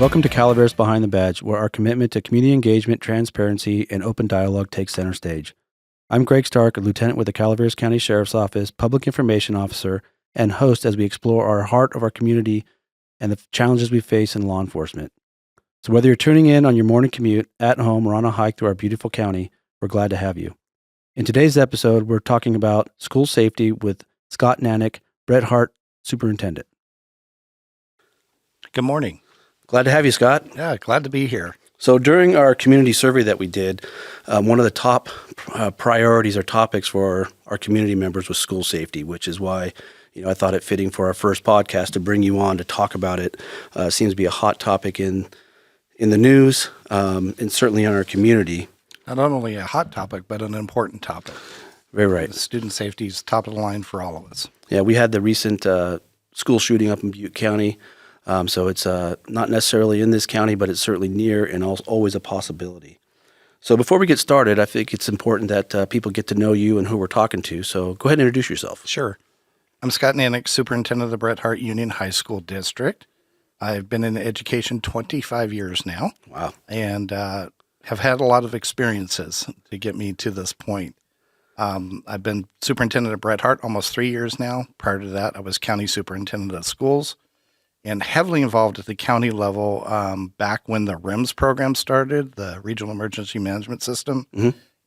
Welcome to Calaveras Behind the Badge, where our commitment to community engagement, transparency, and open dialogue takes center stage. I'm Greg Stark, a lieutenant with the Calaveras County Sheriff's Office, public information officer, and host as we explore our heart of our community and the challenges we face in law enforcement. So whether you're tuning in on your morning commute, at home, or on a hike through our beautiful county, we're glad to have you. In today's episode, we're talking about school safety with Scott Nanik, Bret Harte, Superintendent. Good morning. Glad to have you, Scott. Yeah, glad to be here. So during our community survey that we did, one of the top priorities or topics for our community members was school safety, which is why I thought it fitting for our first podcast to bring you on to talk about it. Seems to be a hot topic in the news and certainly in our community. Not only a hot topic, but an important topic. Very right. Student safety is top of the line for all of us. Yeah, we had the recent school shooting up in Butte County. So it's not necessarily in this county, but it's certainly near and always a possibility. So before we get started, I think it's important that people get to know you and who we're talking to. So go ahead and introduce yourself. Sure. I'm Scott Nanik, Superintendent of the Bret Harte Union High School District. I've been in education 25 years now. Wow. And have had a lot of experiences to get me to this point. I've been superintendent of Bret Harte almost 3 years now. Prior to that, I was county superintendent of schools. And heavily involved at the county level back when the REMS program started, the Regional Emergency Management System,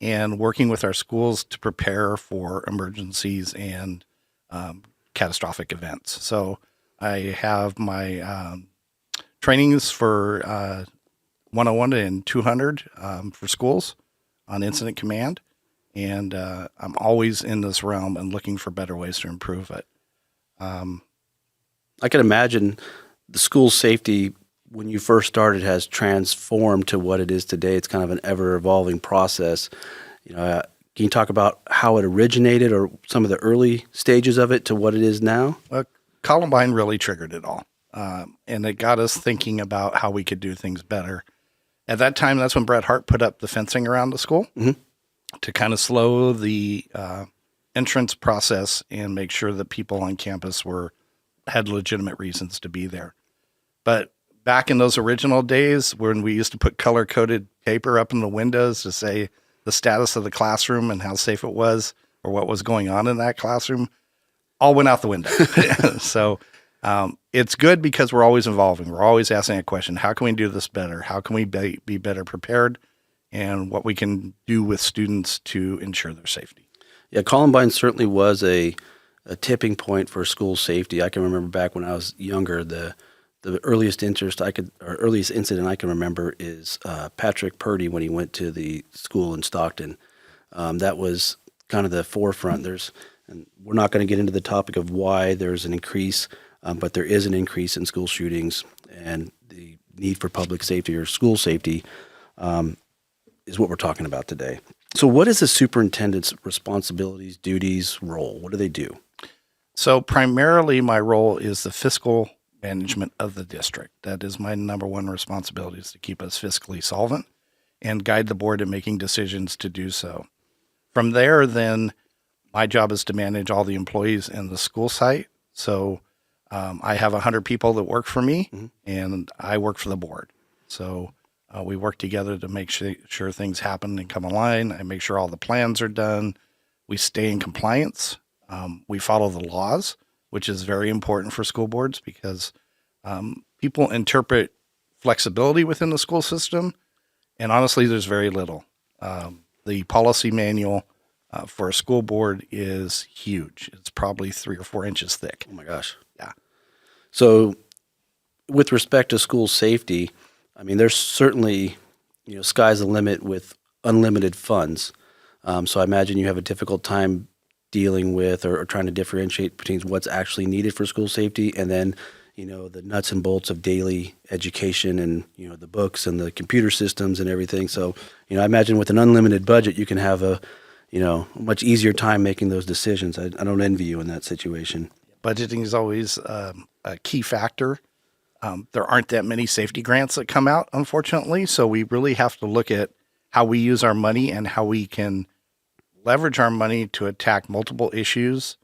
and working with our schools to prepare for emergencies and catastrophic events. So I have my trainings for 101 and 200 for schools on incident command, and I'm always in this realm and looking for better ways to improve it. I can imagine the school safety when you first started has transformed to what it is today. It's kind of an ever-evolving process. Can you talk about how it originated or some of the early stages of it to what it is now? Well, Columbine really triggered it all, and it got us thinking about how we could do things better. At that time, that's when Bret Harte put up the fencing around the school to kind of slow the entrance process and make sure that people on campus had legitimate reasons to be there. But back in those original days when we used to put color-coded paper up in the windows to say the status of the classroom and how safe it was or what was going on in that classroom, all went out the window. So it's good because we're always evolving. We're always asking a question, how can we do this better? How can we be better prepared? And what we can do with students to ensure their safety. Yeah, Columbine certainly was a tipping point for school safety. I can remember back when I was younger, the earliest incident I can remember is Patrick Purdy when he went to the school in Stockton. That was kind of the forefront. And we're not going to get into the topic of why there's an increase, but there is an increase in school shootings, and the need for public safety or school safety is what we're talking about today. So what is the superintendent's responsibilities, duties, role? What do they do? So primarily my role is the fiscal management of the district. That is my number one responsibility, is to keep us fiscally solvent and guide the board in making decisions to do so. From there, then, my job is to manage all the employees in the school site. So I have 100 people that work for me, and I work for the board. So we work together to make sure things happen and come online. I make sure all the plans are done. We stay in compliance. We follow the laws, which is very important for school boards because people interpret flexibility within the school system, and honestly, there's very little. The policy manual for a school board is huge. It's probably 3 or 4 inches thick. Oh my gosh. Yeah. So with respect to school safety, I mean, there's certainly, sky's the limit with unlimited funds. So I imagine you have a difficult time dealing with or trying to differentiate between what's actually needed for school safety and then, the nuts and bolts of daily education and, the books and the computer systems and everything. So, I imagine with an unlimited budget, you can have a much easier time making those decisions. I don't envy you in that situation. Budgeting is always a key factor. There aren't that many safety grants that come out, unfortunately. So we really have to look at how we use our money and how we can leverage our money to attack multiple issues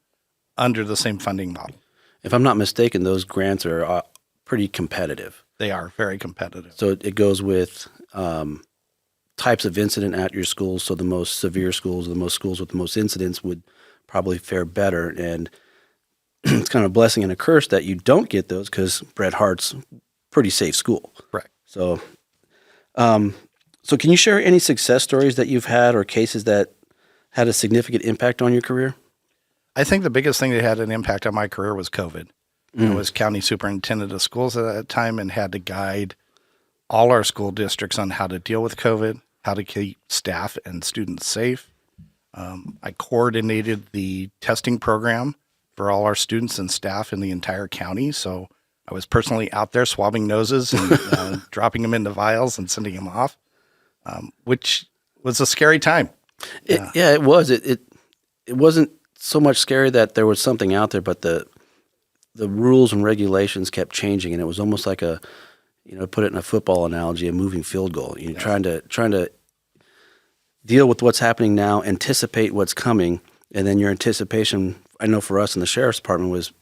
under the same funding model. If I'm not mistaken, those grants are pretty competitive. They are very competitive. So it goes with types of incident at your schools. So the most severe schools, the most schools with the most incidents would probably fare better. And it's kind of a blessing and a curse that you don't get those because Bret Harte's pretty safe school. Correct. So, so can you share any success stories that you've had or cases that had a significant impact on your career? I think the biggest thing that had an impact on my career was COVID. I was county superintendent of schools at that time and had to guide all our school districts on how to deal with COVID, how to keep staff and students safe. I coordinated the testing program for all our students and staff in the entire county. So I was personally out there swabbing noses and dropping them into vials and sending them off, which was a scary time. It was. It wasn't so much scary that there was something out there, but the rules and regulations kept changing, and it was almost like a, put it in a football analogy, a moving field goal. You're trying to deal with what's happening now, anticipate what's coming, and then your anticipation, I know for us in the sheriff's department, was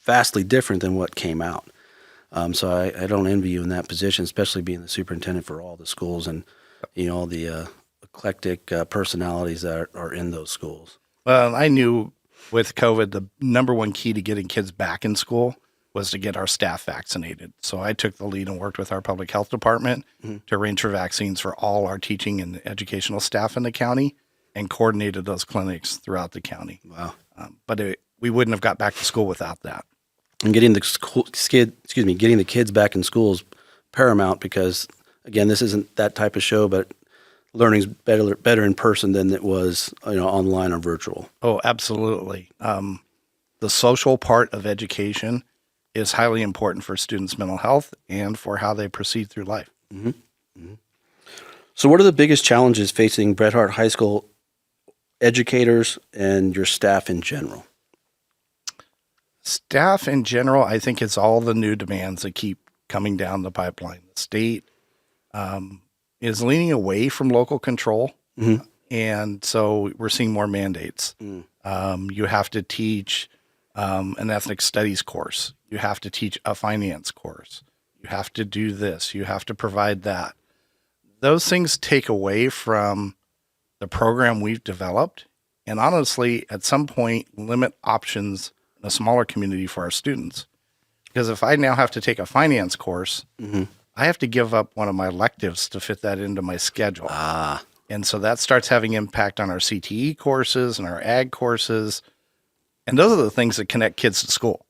vastly different than what came out. So I don't envy you in that position, especially being the superintendent for all the schools and all the eclectic personalities that are in those schools. Well, I knew with COVID, the number one key to getting kids back in school was to get our staff vaccinated. So I took the lead and worked with our public health department to arrange for vaccines for all our teaching and educational staff in the county and coordinated those clinics throughout the county. Wow. But we wouldn't have got back to school without that. And getting the kids back in school is paramount because, again, this isn't that type of show, but learning's better in person than it was, online or virtual. Oh, absolutely. The social part of education is highly important for students' mental health and for how they proceed through life. Mm-hmm. Mm-hmm. So what are the biggest challenges facing Bret Harte High School educators and your staff in general? Staff in general, I think it's all the new demands that keep coming down the pipeline. The state is leaning away from local control, and so we're seeing more mandates. You have to teach an ethnic studies course. You have to teach a finance course. You have to do this. You have to provide that. Those things take away from the program we've developed, and honestly, at some point, limit options in a smaller community for our students. Because if I now have to take a finance course, I have to give up one of my electives to fit that into my schedule. And so that starts having impact on our CTE courses and our ag courses. And those are the things that connect kids to school.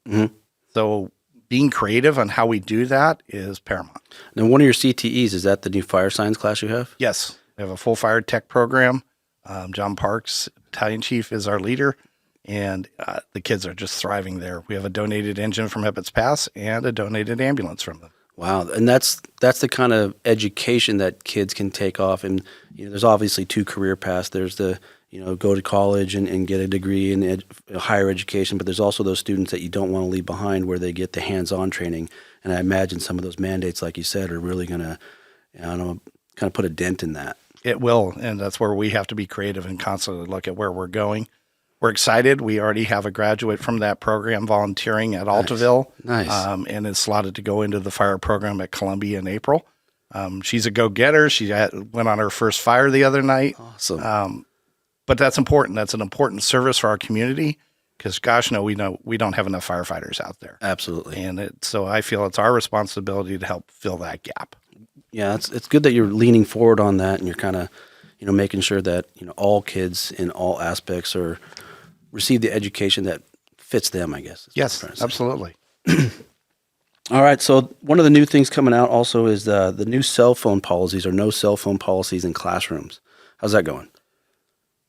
So being creative on how we do that is paramount. Now, one of your CTEs, is that the new fire science class you have? Yes. We have a full fire tech program. John Parks, battalion chief, is our leader. And the kids are just thriving there. We have a donated engine from Eppett's Pass and a donated ambulance from them. Wow, and that's the kind of education that kids can take off. And there's obviously two career paths. There's the go to college and get a degree in higher education, but there's also those students that you don't want to leave behind where they get the hands-on training. And I imagine some of those mandates, like you said, are really going to, kind of put a dent in that. It will, and that's where we have to be creative and constantly look at where we're going. We're excited. We already have a graduate from that program volunteering at Altaville. Nice. And is slotted to go into the fire program at Columbia in April. She's a go-getter. She went on her first fire the other night. Awesome. But that's important. That's an important service for our community because, gosh, we don't have enough firefighters out there. Absolutely. And so I feel it's our responsibility to help fill that gap. Yeah, it's good that you're leaning forward on that and you're kind of, making sure that, all kids in all aspects receive the education that fits them, I guess. Yes, absolutely. All right. So one of the new things coming out also is the new cell phone policies or no cell phone policies in classrooms. How's that going?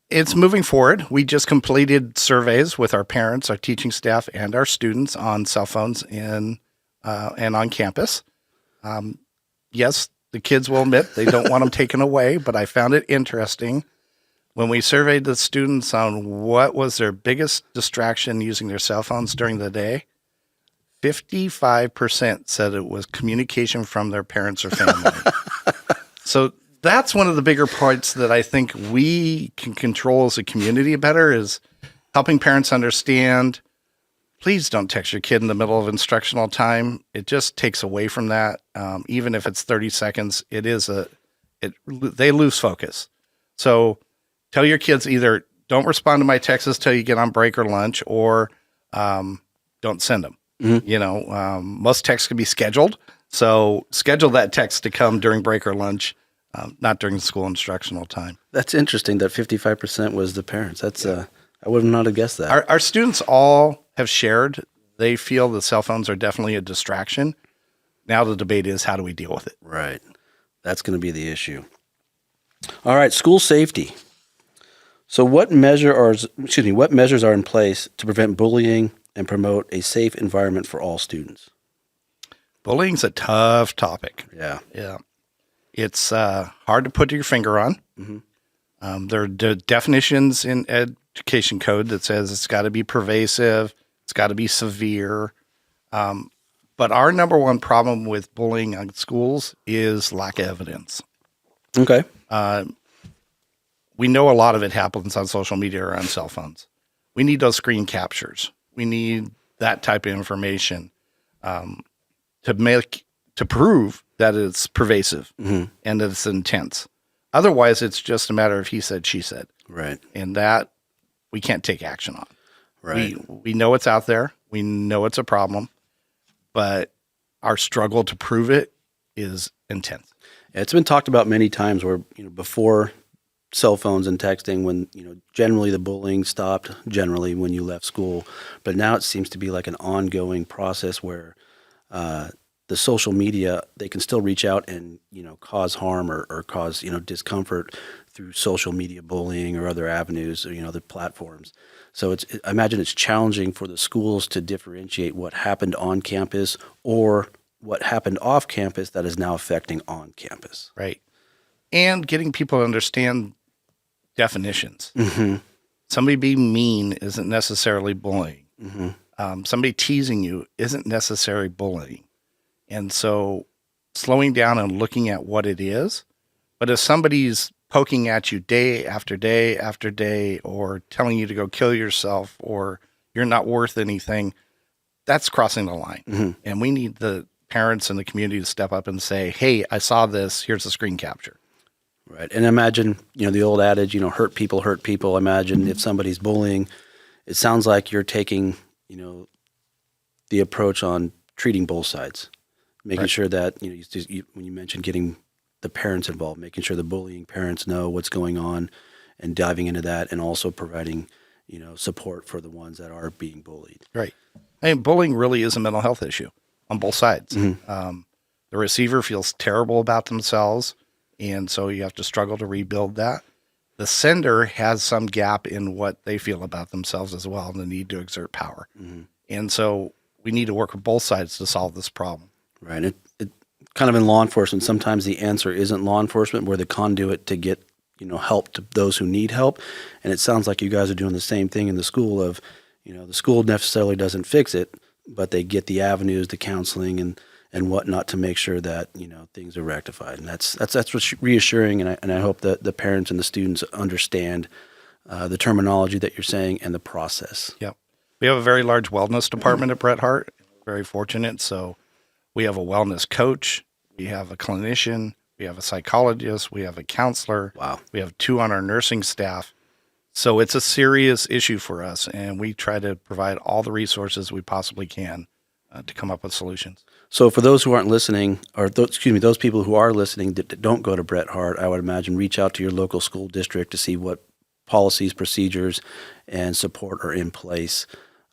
It's moving forward. We just completed surveys with our parents, our teaching staff, and our students on cell phones and on campus. Yes, the kids will admit they don't want them taken away, but I found it interesting. When we surveyed the students on what was their biggest distraction using their cell phones during the day, 55% said it was communication from their parents or family. So that's one of the bigger parts that I think we can control as a community better is helping parents understand please don't text your kid in the middle of instructional time. It just takes away from that. Even if it's 30 seconds, they lose focus. So tell your kids either don't respond to my texts till you get on break or lunch, or don't send them. Most texts can be scheduled. So schedule that text to come during break or lunch, not during school instructional time. That's interesting that 55% was the parents. That's I would not have guessed that. Our students all have shared. They feel the cell phones are definitely a distraction. Now the debate is, how do we deal with it? Right. That's going to be the issue. All right, school safety. So what measures are in place to prevent bullying and promote a safe environment for all students? Bullying's a tough topic. Yeah. Yeah. It's hard to put your finger on. There are definitions in education code that says it's got to be pervasive, it's got to be severe. But our number one problem with bullying on schools is lack of evidence. Okay. We know a lot of it happens on social media or on cell phones. We need those screen captures. We need that type of information to prove that it's pervasive and that it's intense. Otherwise, it's just a matter of he said, she said. Right. And that we can't take action on. Right. We know it's out there. We know it's a problem, but our struggle to prove it is intense. It's been talked about many times where, before cell phones and texting, when, generally the bullying stopped generally when you left school, but now it seems to be like an ongoing process where the social media, they can still reach out and, cause harm or cause, discomfort through social media bullying or other avenues or, other platforms. So I imagine it's challenging for the schools to differentiate what happened on campus or what happened off campus that is now affecting on campus. Right. And getting people to understand definitions. Somebody being mean isn't necessarily bullying. Somebody teasing you isn't necessarily bullying. And so slowing down and looking at what it is. But if somebody's poking at you day after day after day, or telling you to go kill yourself, or you're not worth anything, that's crossing the line. And we need the parents and the community to step up and say, hey, I saw this, here's the screen capture. Right. And imagine, the old adage, hurt people hurt people. Imagine if somebody's bullying, it sounds like you're taking, the approach on treating both sides, making sure that, when you mentioned getting the parents involved, making sure the bullying parents know what's going on and diving into that, and also providing, support for the ones that are being bullied. Right. I mean, bullying really is a mental health issue on both sides. The receiver feels terrible about themselves, and so you have to struggle to rebuild that. The sender has some gap in what they feel about themselves as well, and the need to exert power. And so we need to work with both sides to solve this problem. Right. It kind of in law enforcement, sometimes the answer isn't law enforcement. We're the conduit to get, help to those who need help. And it sounds like you guys are doing the same thing in the school of, the school necessarily doesn't fix it, but they get the avenues, the counseling and whatnot to make sure that, things are rectified. And that's what's reassuring. And I hope that the parents and the students understand the terminology that you're saying and the process. Yep. We have a very large wellness department at Bret Harte. Very fortunate. So we have a wellness coach, we have a clinician, we have a psychologist, we have a counselor. Wow. We have 2 on our nursing staff. So it's a serious issue for us, and we try to provide all the resources we possibly can to come up with solutions. So for those who aren't listening, or those people who are listening that don't go to Bret Harte, I would imagine reach out to your local school district to see what policies, procedures, and support are in place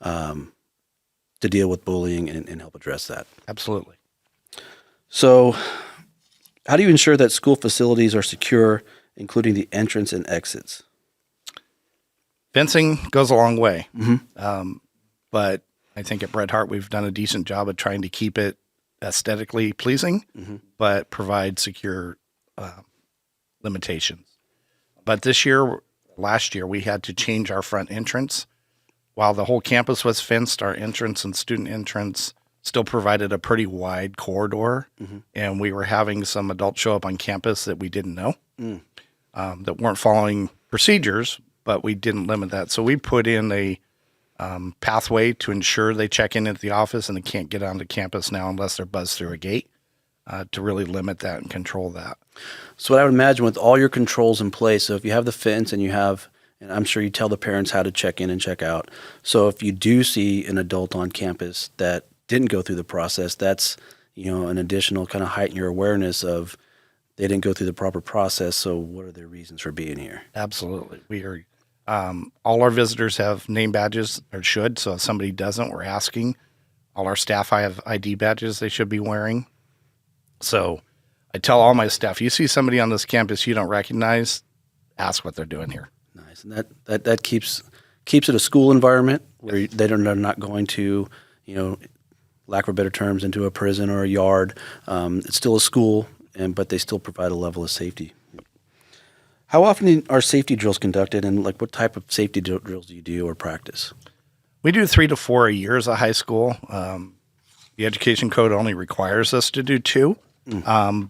to deal with bullying and help address that. Absolutely. So how do you ensure that school facilities are secure, including the entrance and exits? Fencing goes a long way. But I think at Bret Harte, we've done a decent job of trying to keep it aesthetically pleasing, but provide secure limitations. But last year, we had to change our front entrance. While the whole campus was fenced, our entrance and student entrance still provided a pretty wide corridor. And we were having some adults show up on campus that we didn't know, that weren't following procedures, but we didn't limit that. So we put in a pathway to ensure they check in at the office and they can't get onto campus now unless they're buzzed through a gate, to really limit that and control that. So what I would imagine with all your controls in place, so if you have the fence and and I'm sure you tell the parents how to check in and check out. So if you do see an adult on campus that didn't go through the process, that's, an additional kind of heighten your awareness of they didn't go through the proper process. So what are their reasons for being here? Absolutely. We are, all our visitors have name badges, or should. So if somebody doesn't, we're asking. All our staff have ID badges they should be wearing. So I tell all my staff, you see somebody on this campus you don't recognize, ask what they're doing here. Nice. And that keeps it a school environment where they're not going to, lack of better terms, into a prison or a yard. It's still a school, but they still provide a level of safety. How often are safety drills conducted, and what type of safety drills do you do or practice? We do 3 to 4 a year as a high school. The education code only requires us to do 2,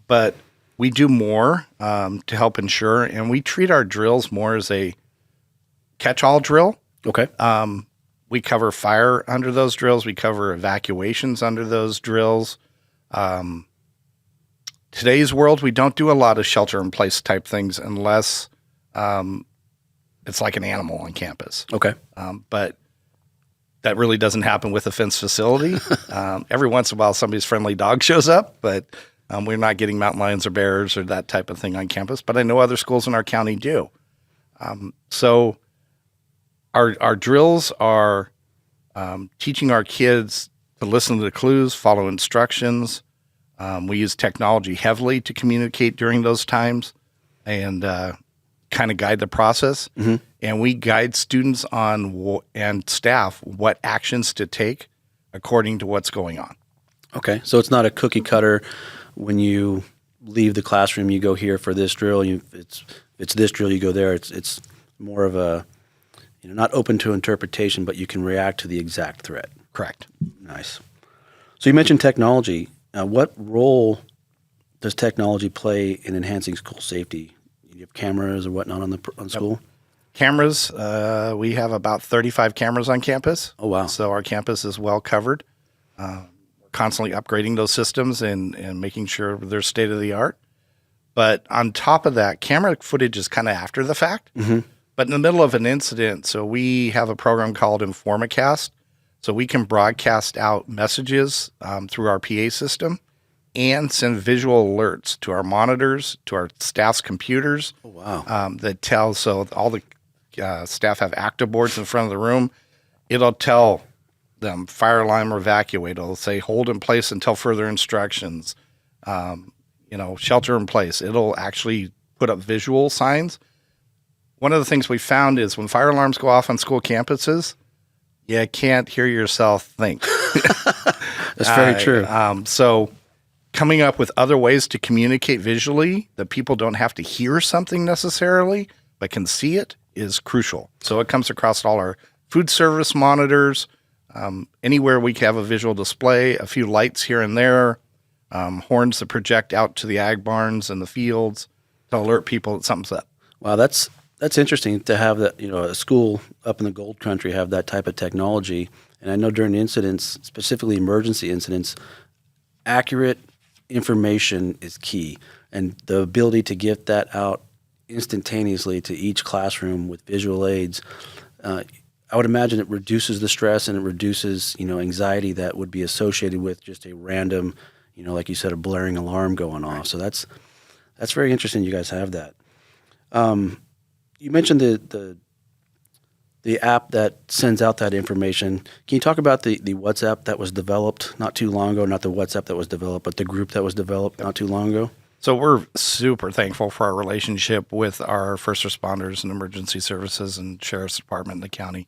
but we do more to help ensure, and we treat our drills more as a catch-all drill. Okay. We cover fire under those drills. We cover evacuations under those drills. Today's world, we don't do a lot of shelter-in-place type things unless it's like an animal on campus. Okay. But that really doesn't happen with a fenced facility. Every once in a while, somebody's friendly dog shows up, but we're not getting mountain lions or bears or that type of thing on campus. But I know other schools in our county do. So our drills are teaching our kids to listen to the clues, follow instructions. We use technology heavily to communicate during those times and kind of guide the process. Mm-hmm. And we guide students and staff what actions to take according to what's going on. Okay. So it's not a cookie cutter. When you leave the classroom, you go here for this drill. It's this drill, you go there. It's more of a, not open to interpretation, but you can react to the exact threat. Correct. Nice. So you mentioned technology. What role does technology play in enhancing school safety? You have cameras or whatnot on school? Yep. Cameras, we have about 35 cameras on campus. Oh, wow. So our campus is well covered. We're constantly upgrading those systems and making sure they're state-of-the-art. But on top of that, camera footage is kind of after the fact. Mm-hmm. But in the middle of an incident, so we have a program called Informacast. So we can broadcast out messages through our PA system and send visual alerts to our monitors, to our staff's computers. Oh, wow. That tell, so all the staff have active boards in front of the room. It'll tell them fire alarm or evacuate. It'll say hold in place until further instructions. Shelter in place. It'll actually put up visual signs. One of the things we found is when fire alarms go off on school campuses, you can't hear yourself think. That's very true. So coming up with other ways to communicate visually that people don't have to hear something necessarily, but can see it is crucial. So it comes across all our food service monitors, anywhere we can have a visual display, a few lights here and there, horns that project out to the ag barns and the fields to alert people that something's up. Wow, that's interesting to have that, a school up in the gold country have that type of technology. And I know during incidents, specifically emergency incidents, accurate information is key. And the ability to get that out instantaneously to each classroom with visual aids, I would imagine it reduces the stress and it reduces, anxiety that would be associated with just a random, like you said, a blaring alarm going off. So that's very interesting you guys have that. You mentioned the app that sends out that information. Can you talk about the WhatsApp that was developed not too long ago? Not the WhatsApp that was developed, but the group that was developed not too long ago? So we're super thankful for our relationship with our first responders and emergency services and sheriff's department in the county.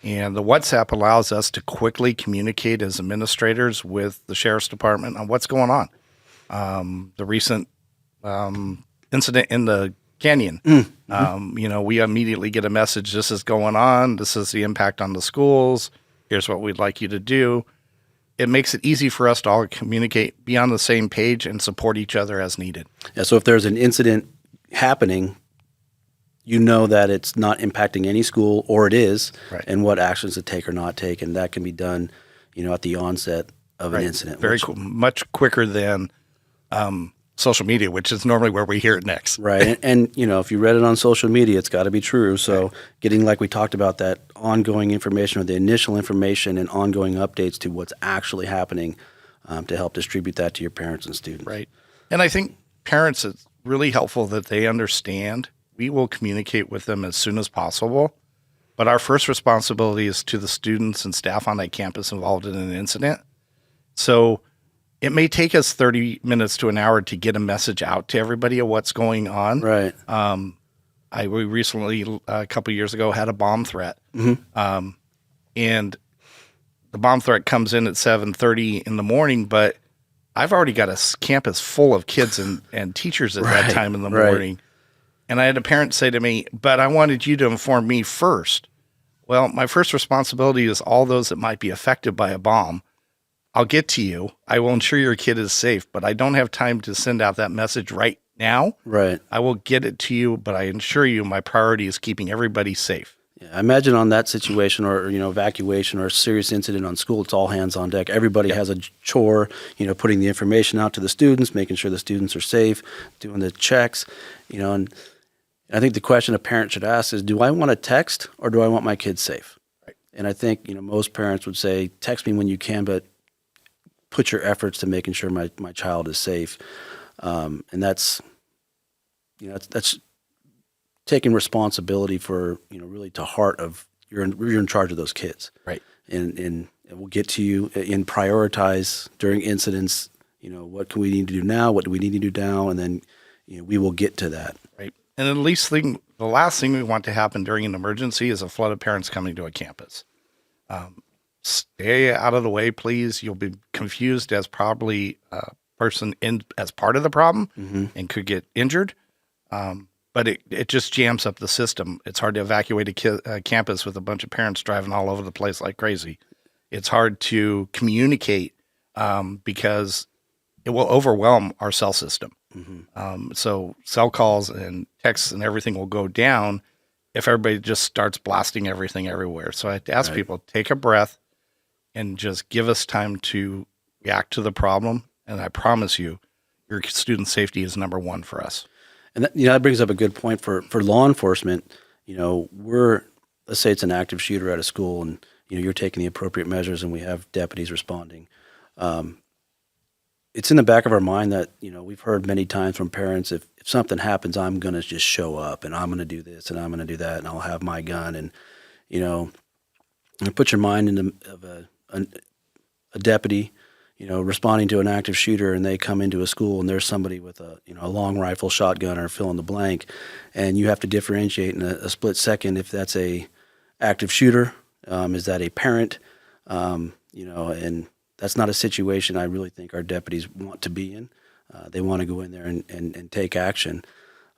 And the WhatsApp allows us to quickly communicate as administrators with the sheriff's department on what's going on. The recent incident in the canyon, we immediately get a message, this is going on, this is the impact on the schools, here's what we'd like you to do. It makes it easy for us to all communicate, be on the same page, and support each other as needed. Yeah, so if there's an incident happening, you know that it's not impacting any school, or it is, Right. and what actions to take or not take, and that can be done, at the onset of an incident. Very cool. Much quicker than social media, which is normally where we hear it next. Right. And if you read it on social media, it's got to be true. So getting, like we talked about, that ongoing information, or the initial information and ongoing updates to what's actually happening, to help distribute that to your parents and students. Right. And I think parents, it's really helpful that they understand we will communicate with them as soon as possible. But our first responsibility is to the students and staff on that campus involved in an incident. So it may take us 30 minutes to an hour to get a message out to everybody of what's going on. Right. We recently, a couple of years ago, had a bomb threat. And the bomb threat comes in at 7:30 in the morning, but I've already got a campus full of kids and teachers at that time in the morning. And I had a parent say to me, but I wanted you to inform me first. Well, my first responsibility is all those that might be affected by a bomb. I'll get to you. I will ensure your kid is safe, but I don't have time to send out that message right now. Right. I will get it to you, but I assure you my priority is keeping everybody safe. Yeah, I imagine on that situation, or evacuation or a serious incident on school, it's all hands on deck. Everybody has a chore, putting the information out to the students, making sure the students are safe, doing the checks, and I think the question a parent should ask is, do I want to text, or do I want my kids safe? Right. And I think, most parents would say, text me when you can, but put your efforts to making sure my child is safe. And that's taking responsibility for, really to heart of you're in charge of those kids. Right. And we'll get to you and prioritize during incidents, what can we need to do now? What do we need to do now? And then, we will get to that. Right. And the last thing we want to happen during an emergency is a flood of parents coming to a campus. Stay out of the way, please. You'll be confused as probably a person as part of the problem and could get injured. But it just jams up the system. It's hard to evacuate a campus with a bunch of parents driving all over the place like crazy. It's hard to communicate because it will overwhelm our cell system. So cell calls and texts and everything will go down if everybody just starts blasting everything everywhere. So I have to ask people, take a breath and just give us time to react to the problem. And I promise you, your student safety is number one for us. And that brings up a good point for law enforcement. Let's say it's an active shooter at a school, and you're taking the appropriate measures, and we have deputies responding. It's in the back of our mind that we've heard many times from parents, if something happens, I'm going to just show up, and I'm going to do this, and I'm going to do that, and I'll have my gun, and put your mind into a deputy, responding to an active shooter, and they come into a school and there's somebody with a long rifle, shotgun, or fill in the blank, and you have to differentiate in a split second if that's a active shooter, is that a parent, and that's not a situation I really think our deputies want to be in. They want to go in there and take action,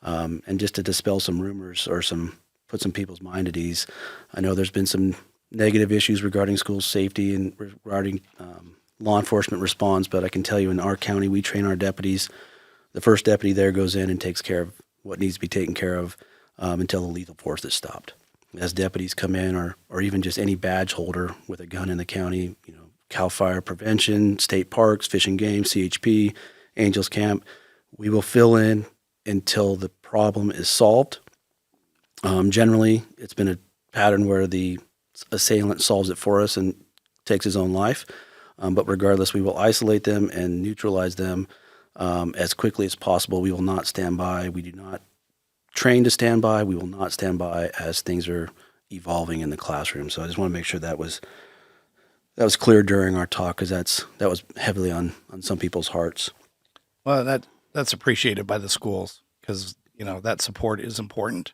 and just to dispel some rumors or put some people's mind at ease. I know there's been some negative issues regarding school safety and regarding law enforcement response, but I can tell you in our county, we train our deputies. The first deputy there goes in and takes care of what needs to be taken care of until the lethal force is stopped. As deputies come in, or even just any badge holder with a gun in the county, CAL FIRE prevention, state parks, fish and game, CHP, Angels Camp, we will fill in until the problem is solved. Generally, it's been a pattern where the assailant solves it for us and takes his own life. But regardless, we will isolate them and neutralize them as quickly as possible. We will not stand by. We do not train to stand by. We will not stand by as things are evolving in the classroom. So I just want to make sure that was clear during our talk, because that was heavily on some people's hearts. Well, that's appreciated by the schools, because that support is important.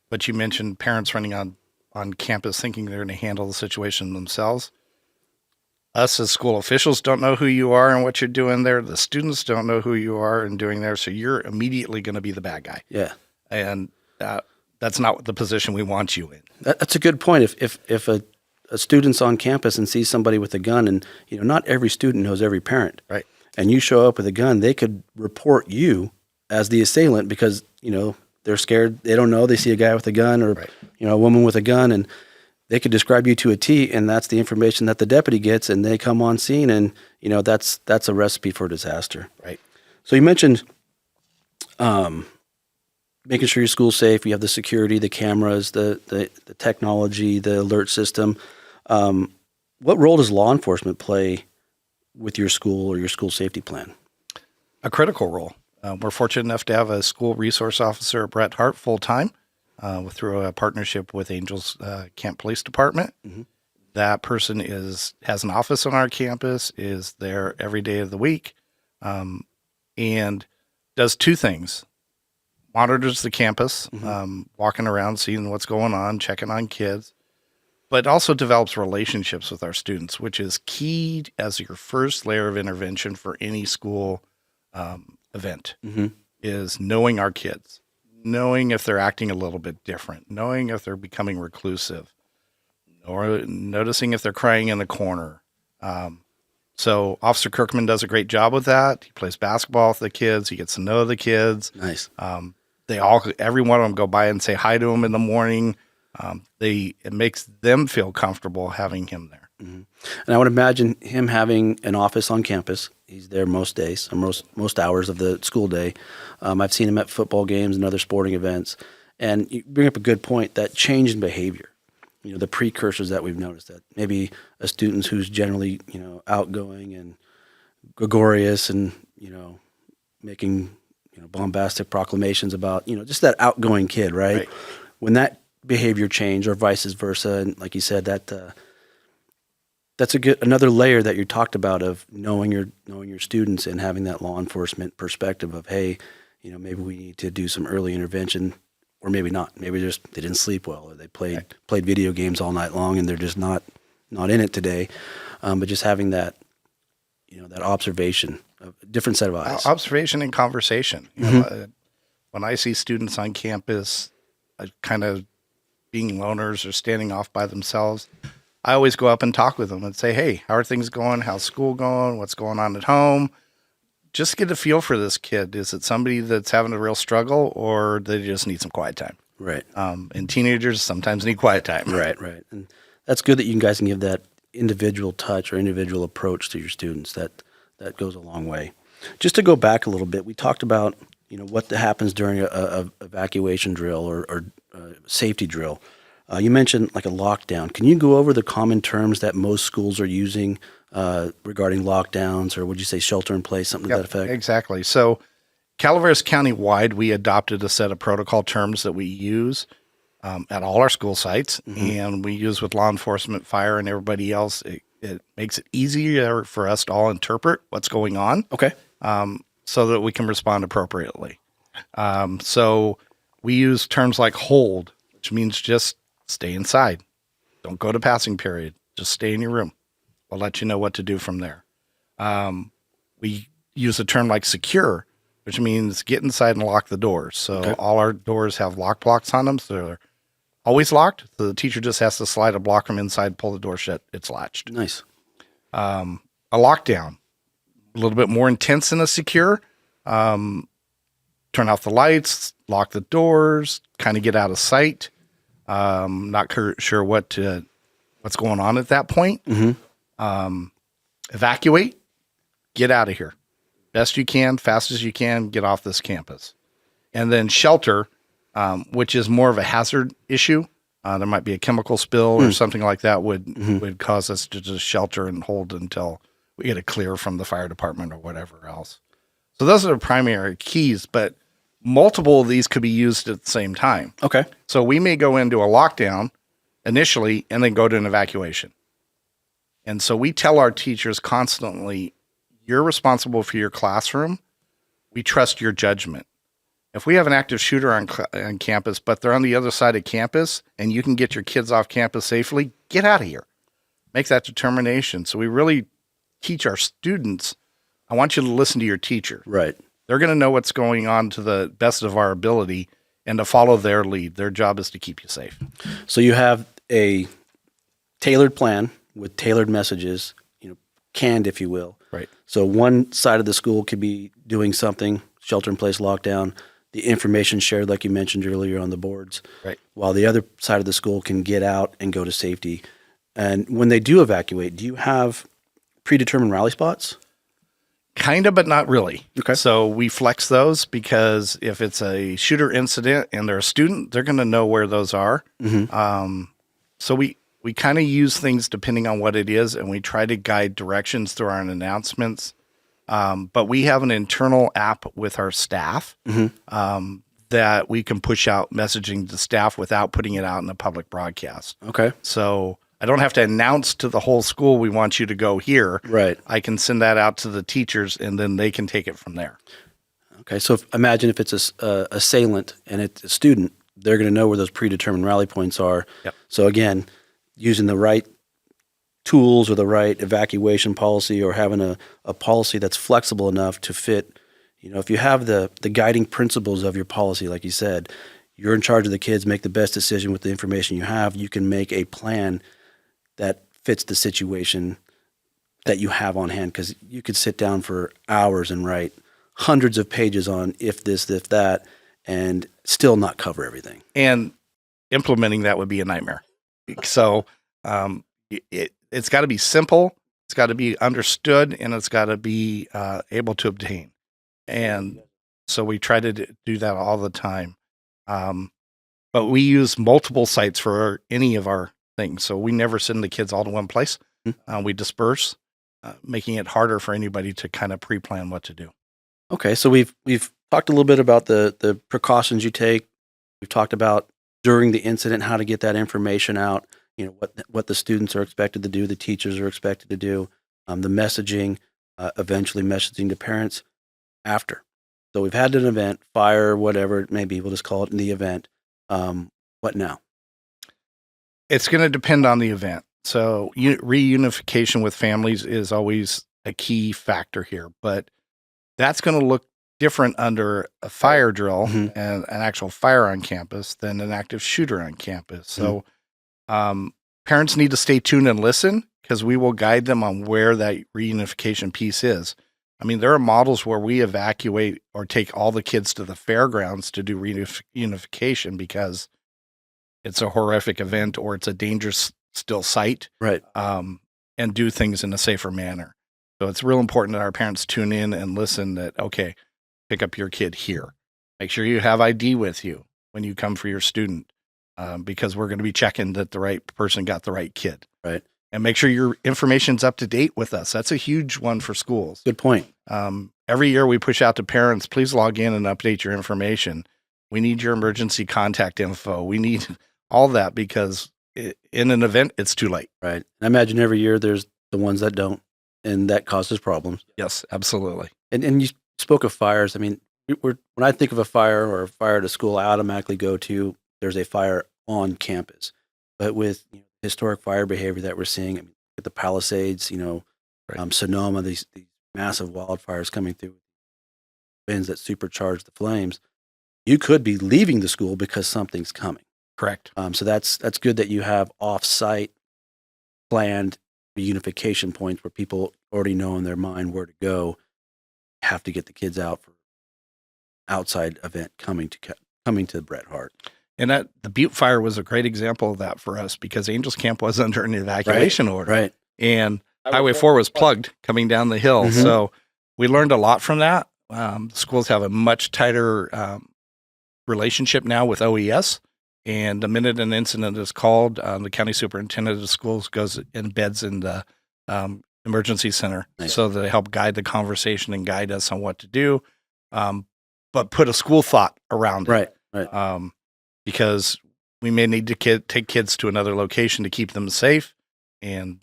But you mentioned parents running on campus thinking they're going to handle the situation themselves. Us as school officials don't know who you are and what you're doing there. The students don't know who you are and doing there. So you're immediately going to be the bad guy. Yeah. And that's not the position we want you in. That's a good point. If a student's on campus and sees somebody with a gun, and not every student knows every parent. Right. And you show up with a gun, they could report you as the assailant because, they're scared. They don't know. They see a guy with a gun or, Right. a woman with a gun, and they could describe you to a T, and that's the information that the deputy gets, and they come on scene, and, that's a recipe for disaster. Right. So you mentioned making sure your school's safe. You have the security, the cameras, the technology, the alert system. What role does law enforcement play with your school or your school safety plan? A critical role. We're fortunate enough to have a school resource officer, Bret Harte, full-time through a partnership with Angels Camp Police Department. Mm-hmm. That person has an office on our campus, is there every day of the week, and does two things. Monitors the campus, walking around, seeing what's going on, checking on kids, but also develops relationships with our students, which is key as your first layer of intervention for any school event, is knowing our kids, knowing if they're acting a little bit different, knowing if they're becoming reclusive, or noticing if they're crying in the corner. So Officer Kirkman does a great job with that. He plays basketball with the kids. He gets to know the kids. Nice. Every one of them go by and say hi to him in the morning. It makes them feel comfortable having him there. Mm-hmm. And I would imagine him having an office on campus. He's there most days, or most hours of the school day. I've seen him at football games and other sporting events. And you bring up a good point, that change in behavior. The precursors that we've noticed, that maybe a student who's generally, outgoing and gregarious and, making, bombastic proclamations about, just that outgoing kid, right? When that behavior change, or vice versa, and like you said, that's another layer that you talked about of knowing your students and having that law enforcement perspective of, hey, maybe we need to do some early intervention. Or maybe not. Maybe they didn't sleep well, or they played video games all night long, and they're just not in it today. But just having that, that observation, a different set of eyes. Observation and conversation. When I see students on campus, kind of being loners or standing off by themselves, I always go up and talk with them and say, "Hey, how are things going? How's school going? What's going on at home?" Just get a feel for this kid. Is it somebody that's having a real struggle, or they just need some quiet time? Right. And teenagers sometimes need quiet time. Right. And that's good that you guys can give that individual touch or individual approach to your students. That goes a long way. Just to go back a little bit, we talked about what happens during a evacuation drill or safety drill. You mentioned like a lockdown. Can you go over the common terms that most schools are using regarding lockdowns, or would you say shelter in place, something to that effect? Exactly. So Calaveras County-wide, we adopted a set of protocol terms that we use at all our school sites, and we use with law enforcement, fire, and everybody else. It makes it easier for us to all interpret what's going on. Okay. So that we can respond appropriately. So we use terms like hold, which means just stay inside. Don't go to passing period. Just stay in your room. We'll let you know what to do from there. We use a term like secure, which means get inside and lock the doors. So all our doors have lock blocks on them. So they're always locked. So the teacher just has to slide a block from inside, pull the door shut. It's latched. Nice. A lockdown, a little bit more intense than a secure. Turn off the lights, lock the doors, kind of get out of sight. Not sure what's going on at that point. Evacuate, get out of here. Best you can, fast as you can, get off this campus. And then shelter, which is more of a hazard issue. There might be a chemical spill or something like that would cause us to just shelter and hold until we get a clear from the fire department or whatever else. So those are the primary keys, but multiple of these could be used at the same time. Okay. So we may go into a lockdown initially and then go to an evacuation. And so we tell our teachers constantly, you're responsible for your classroom. We trust your judgment. If we have an active shooter on campus, but they're on the other side of campus and you can get your kids off campus safely, get out of here. Make that determination. So we really teach our students, I want you to listen to your teacher. Right. They're going to know what's going on to the best of our ability and to follow their lead. Their job is to keep you safe. So you have a tailored plan with tailored messages, canned, if you will. Right. So one side of the school could be doing something, shelter in place, lockdown. the information shared, like you mentioned earlier on the boards, Right. while the other side of the school can get out and go to safety. And when they do evacuate, do you have predetermined rally spots? Kind of, but not really. Okay. So we flex those because if it's a shooter incident and they're a student, they're going to know where those are. So we kind of use things depending on what it is, and we try to guide directions through our announcements. But we have an internal app with our staff that we can push out messaging to staff without putting it out in a public broadcast. Okay. So I don't have to announce to the whole school, we want you to go here. Right. I can send that out to the teachers, and then they can take it from there. Okay. So imagine if it's a assailant and it's a student, they're going to know where those predetermined rally points are. Yep. So again, using the right tools or the right evacuation policy, or having a policy that's flexible enough to fit, if you have the guiding principles of your policy, like you said, you're in charge of the kids, make the best decision with the information you have. You can make a plan that fits the situation that you have on hand, because you could sit down for hours and write hundreds of pages on if this, if that, and still not cover everything. And implementing that would be a nightmare. So it's got to be simple, it's got to be understood, and it's got to be able to obtain. And so we try to do that all the time. But we use multiple sites for any of our things. So we never send the kids all to one place. We disperse, making it harder for anybody to kind of pre-plan what to do. Okay, so we've talked a little bit about the precautions you take. We've talked about during the incident how to get that information out. What the students are expected to do, the teachers are expected to do, the messaging, eventually messaging to parents after. So we've had an event, fire, whatever it may be. We'll just call it the event. What now? It's going to depend on the event. So reunification with families is always a key factor here, but that's going to look different under a fire drill and an actual fire on campus than an active shooter on campus. So parents need to stay tuned and listen, because we will guide them on where that reunification piece is. I mean, there are models where we evacuate or take all the kids to the fairgrounds to do reunification because it's a horrific event or it's a dangerous still site, Right. And do things in a safer manner. So it's real important that our parents tune in and listen that, okay, pick up your kid here. Make sure you have ID with you when you come for your student, because we're going to be checking that the right person got the right kid. Right. And make sure your information's up to date with us. That's a huge one for schools. Good point. Every year we push out to parents, please log in and update your information. We need your emergency contact info. We need all that, because in an event, it's too late. Right. I imagine every year there's the ones that don't, and that causes problems. Yes, absolutely. And you spoke of fires. I mean, when I think of a fire or a fire at a school, I automatically go to there's a fire on campus. But with historic fire behavior that we're seeing, I mean, at the Palisades, Right. Sonoma, these massive wildfires coming through, winds that supercharge the flames, you could be leaving the school because something's coming. Correct. So that's good that you have off-site planned reunification points where people already know in their mind where to go. Have to get the kids out for outside event coming to Bret Harte. And that the Butte fire was a great example of that for us, because Angels Camp was under an evacuation order. Right. And Highway 4 was plugged coming down the hill. So we learned a lot from that. Schools have a much tighter relationship now with OES. And the minute an incident is called, the county superintendent of schools goes and beds in the emergency center. Nice. So that they help guide the conversation and guide us on what to do, but put a school thought around it. Right. Because we may need to take kids to another location to keep them safe, and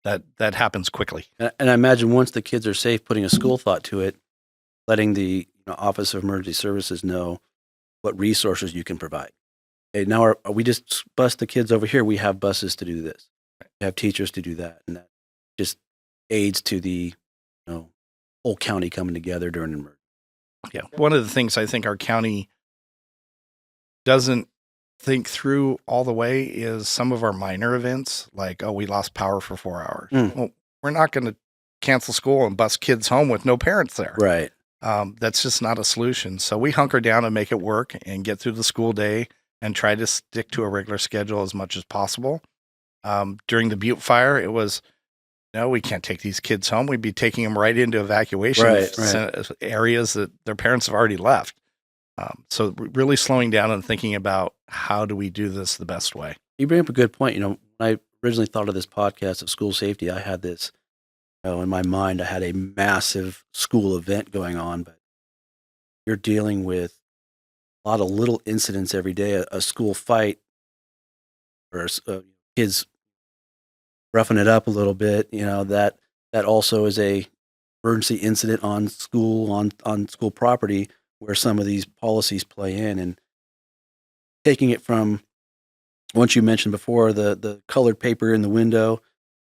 that happens quickly. And I imagine once the kids are safe, putting a school thought to it, letting the Office of Emergency Services know what resources you can provide. Hey, now are we just bus the kids over here? We have buses to do this. We have teachers to do that, and that just aids to the whole county coming together during an emergency. Yeah, one of the things I think our county doesn't think through all the way is some of our minor events, like, we lost power for 4 hours. Well, we're not going to cancel school and bus kids home with no parents there. Right. That's just not a solution. So we hunker down and make it work and get through the school day and try to stick to a regular schedule as much as possible. During the Butte fire, it was, no, we can't take these kids home. We'd be taking them right into evacuation areas that their parents have already left. So really slowing down and thinking about how do we do this the best way. You bring up a good point. When I originally thought of this podcast of school safety, I had this, in my mind, I had a massive school event going on, but you're dealing with a lot of little incidents every day, a school fight or kids roughing it up a little bit, that also is a emergency incident on school property where some of these policies play in. And taking it from, once you mentioned before, the colored paper in the window,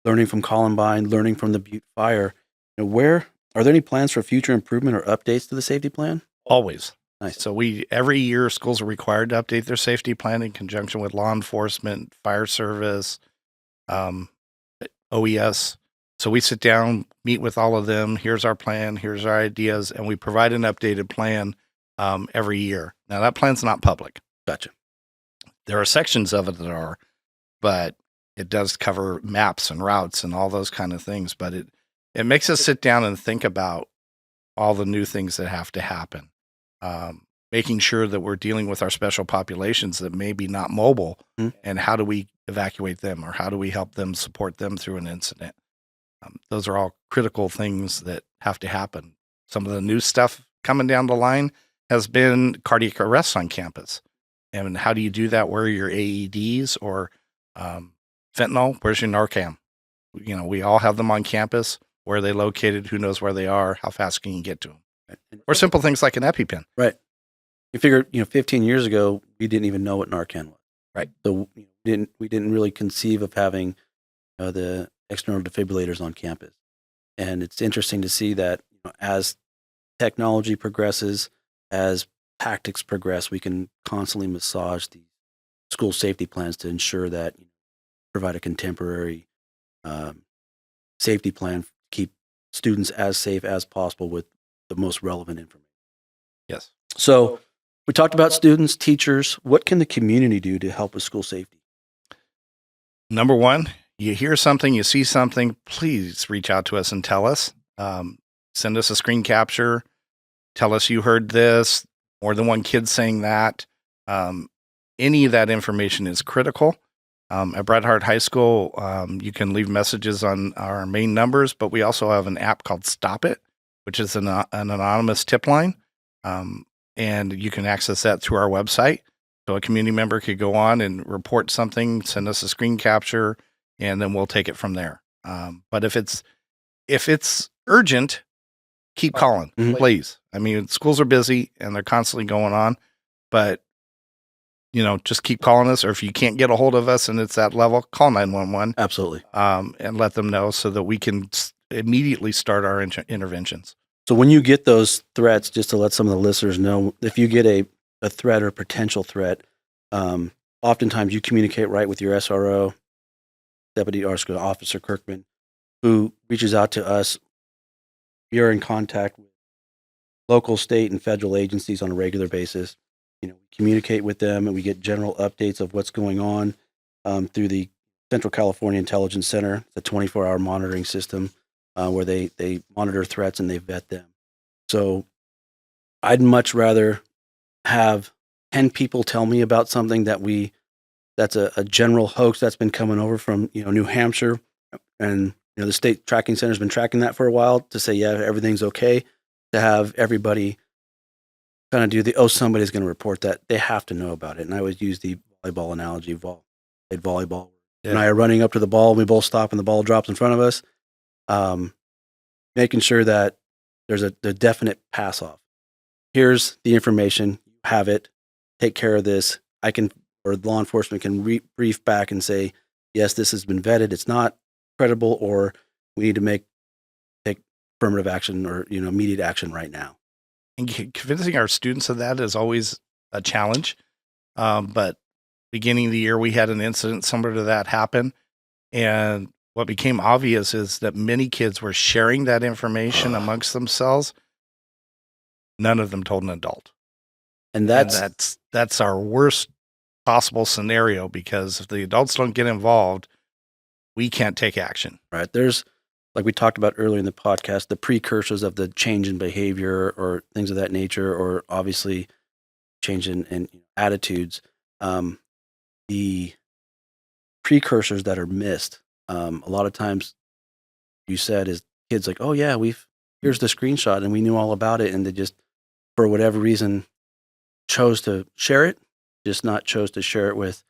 learning from Columbine, learning from the Butte fire, where are there any plans for future improvement or updates to the safety plan? Always. Nice. So every year schools are required to update their safety plan in conjunction with law enforcement, fire service, OES. So we sit down, meet with all of them. Here's our plan. Here's our ideas. And we provide an updated plan every year. Now, that plan's not public. Gotcha. There are sections of it that are, but it does cover maps and routes and all those kind of things. But it makes us sit down and think about all the new things that have to happen. Making sure that we're dealing with our special populations that may be not mobile, and how do we evacuate them, or how do we help them, support them through an incident? Those are all critical things that have to happen. Some of the new stuff coming down the line has been cardiac arrests on campus. And how do you do that? Where are your AEDs or fentanyl? Where's your Narcan? We all have them on campus. Where are they located? Who knows where they are? How fast can you get to them? Right. Or simple things like an EpiPen. Right. You figure, 15 years ago, we didn't even know what Narcan was. Right. So we didn't really conceive of having the external defibrillators on campus. And it's interesting to see that as technology progresses, as tactics progress, we can constantly massage the school safety plans to ensure that provide a contemporary safety plan to keep students as safe as possible with the most relevant information. Yes. So we talked about students, teachers. What can the community do to help with school safety? Number one, you hear something, you see something, please reach out to us and tell us. Send us a screen capture. Tell us you heard this, more than one kid saying that. Any of that information is critical. At Bret Harte High School, you can leave messages on our main numbers, but we also have an app called Stop It, which is an anonymous tip line. And you can access that through our website. So a community member could go on and report something, send us a screen capture, and then we'll take it from there. But if it's urgent, keep calling, please. I mean, schools are busy and they're constantly going on, but just keep calling us. Or if you can't get a hold of us and it's that level, call 911. Absolutely. And let them know so that we can immediately start our interventions. So when you get those threats, just to let some of the listeners know, if you get a threat or potential threat, oftentimes you communicate right with your SRO, Deputy Officer Kirkman, who reaches out to us. You're in contact with local, state, and federal agencies on a regular basis. We communicate with them, and we get general updates of what's going on through the Central California Intelligence Center, the 24-hour monitoring system, where they monitor threats and they vet them. So I'd much rather have 10 people tell me about something that's a general hoax that's been coming over from New Hampshire, and the state tracking center has been tracking that for a while to say, yeah, everything's okay, to have everybody kind of do somebody's going to report that. They have to know about it. And I always use the volleyball analogy. Played volleyball. Yeah. And I are running up to the ball, and we both stop and the ball drops in front of us. Making sure that there's a definite pass off. Here's the information, have it, take care of this. Or law enforcement can brief back and say, yes, this has been vetted, it's not credible, or we need to take affirmative action or immediate action right now. And convincing our students of that is always a challenge. But beginning of the year, we had an incident similar to that happen. And what became obvious is that many kids were sharing that information amongst themselves. None of them told an adult. And And that's that's our worst possible scenario, because if the adults don't get involved, we can't take action. right. There's, like we talked about earlier in the podcast, the precursors of the change in behavior or things of that nature, or obviously change in attitudes. The precursors that are missed, a lot of times you said is kids like, oh yeah, here's the screenshot and we knew all about it. And they just, for whatever reason, chose to share it, just not chose to share it with.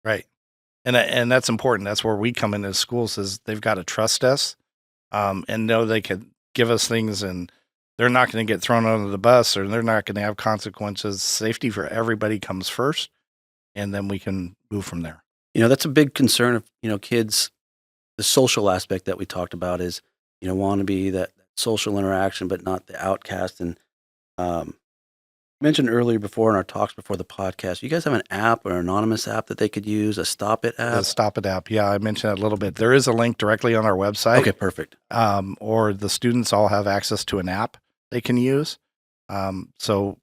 Right. And that's important. That's where we come in as schools, is they've got to trust us, and know they could give us things, and they're not going to get thrown under the bus, or they're not going to have consequences. Safety for everybody comes first, and then we can move from there. That's a big concern of, kids. The social aspect that we talked about is, want to be that social interaction, but not the outcast. And mentioned earlier before in our talks before the podcast, you guys have an app or an anonymous app that they could use, a Stop It app? The Stop It app. Yeah, I mentioned that a little bit. There is a link directly on our website. Okay, perfect. Or the students all have access to an app they can use. So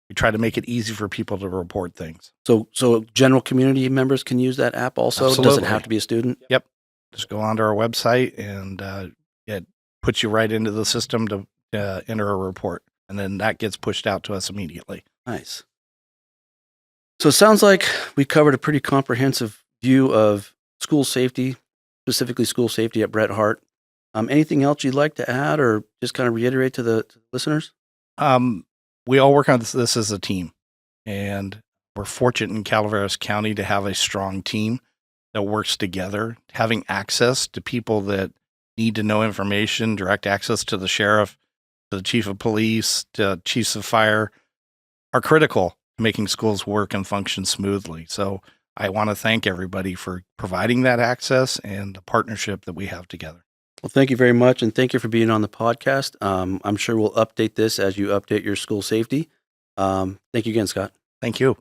we try to make it easy for people to report things. So general community members can use that app also? Absolutely. Doesn't have to be a student? Yep. Just go onto our website, and it puts you right into the system to enter a report. And then that gets pushed out to us immediately. Nice. So it sounds like we covered a pretty comprehensive view of school safety, specifically school safety at Bret Harte. Anything else you'd like to add or just kind of reiterate to the listeners? We all work on this as a team, and we're fortunate in Calaveras County to have a strong team that works together. Having access to people that need to know information, direct access to the sheriff, to the chief of police, to chiefs of fire, are critical to making schools work and function smoothly. So I want to thank everybody for providing that access and the partnership that we have together. Well, thank you very much, and thank you for being on the podcast. I'm sure we'll update this as you update your school safety. Thank you again, Scott. Thank you.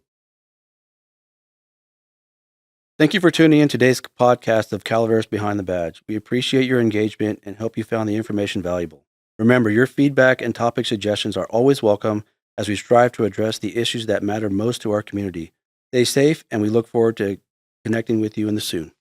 Thank you for tuning in today's podcast of Calaveras Behind the Badge. We appreciate your engagement and hope you found the information valuable. Remember, your feedback and topic suggestions are always welcome as we strive to address the issues that matter most to our community. Stay safe, and we look forward to connecting with you in the soon.